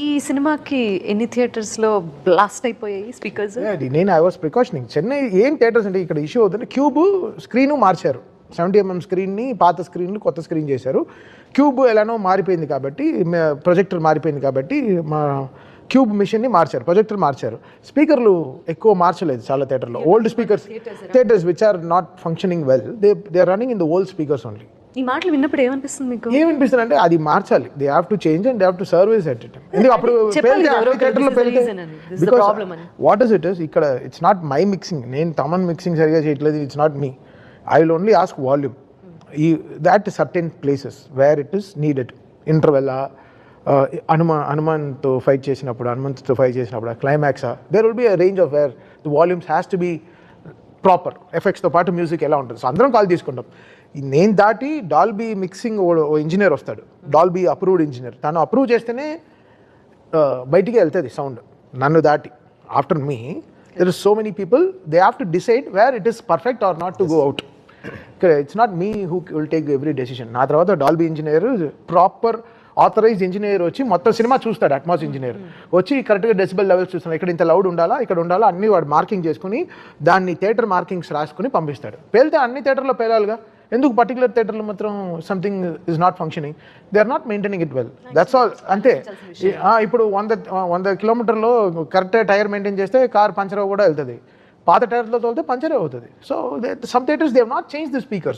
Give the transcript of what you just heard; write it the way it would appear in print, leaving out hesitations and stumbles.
ఈ సినిమాకి ఎన్ని థియేటర్స్లో బ్లాస్ట్ అయిపోయాయి స్పీకర్స్? నేను ఐ వాస్ ప్రికాషనింగ్. చెన్నై ఏం థియేటర్స్ అంటే ఇక్కడ ఇష్యూ అవుతుంది. క్యూబ్ స్క్రీను మార్చారు, 70mm స్క్రీన్ని పాత స్క్రీన్లు కొత్త స్క్రీన్ చేశారు. క్యూబ్ ఎలానో మారిపోయింది కాబట్టి, ప్రొజెక్టర్ మారిపోయింది కాబట్టి మా క్యూబ్ మిషన్ని మార్చారు, ప్రొజెక్టర్ మార్చారు. స్పీకర్లు ఎక్కువ మార్చలేదు చాలా థియేటర్లో. Old speakers theatres which are not functioning well, they are running in the old speakers only. ఈ మాటలు విన్నప్పుడు ఏమనిపిస్తుంది మీకు? ఏమనిపిస్తుంది అంటే అది మార్చాలి. They have to change and they have to service at it. ఎందుకు అప్పుడు వాట్ ఇస్ ఇట్ ఇస్ ఇక్కడ ఇట్స్ నాట్ మై మిక్సింగ్. నేను తమన్ మిక్సింగ్ సరిగా చేయట్లేదు, it's not me. I will only ask volume ఈ that certain places where it is needed. ఇంటర్వెల్లా, హనుమాన్తో fight చేసినప్పుడు క్లైమాక్సా, there will be a range of where the volumes has to be proper. ఎఫెక్ట్స్తో పాటు మ్యూజిక్ ఎలా ఉంటుంది, సో అందరం కాల్ తీసుకుంటాం. నేను దాటి డాల్బీ మిక్సింగ్ ఓ ఇంజనీర్ వస్తాడు, డాల్బీ అప్రూవ్డ్ ఇంజనీర్. తను అప్రూవ్ చేస్తేనే బయటికి వెళ్తుంది సౌండ్. నన్ను దాటి after me there is so many people, they have to decide where it is perfect or not to go out. ఇక్కడ it's not me who will take every decision. నా తర్వాత Dolby engineer, proper authorised engineer వచ్చి మొత్తం cinema చూస్తాడు. Atmos engineer వచ్చి కరెక్ట్గా decibel levels చూస్తున్నాడు, ఇక్కడ ఇంత లౌడ్ ఉండాలా, ఇక్కడ ఉండాలా, అన్ని వాడు మార్కింగ్ చేసుకుని దాన్ని థియేటర్ మార్కింగ్స్ రాసుకుని పంపిస్తాడు. పేలితే అన్ని థియేటర్లో పేలాలిగా, ఎందుకు పర్టికులర్ థియేటర్లో మాత్రం something is not functioning, they are not maintaining it well, that's all. అంతే. ఇప్పుడు 100 కిలోమీటర్లో కరెక్ట్గా టైర్ మెయింటైన్ చేస్తే కార్ పంచర్ కూడా వెళ్తుంది, పాత టైర్లో తోలితే పంచరే అవుతుంది. So some theatres they have not change the speakers.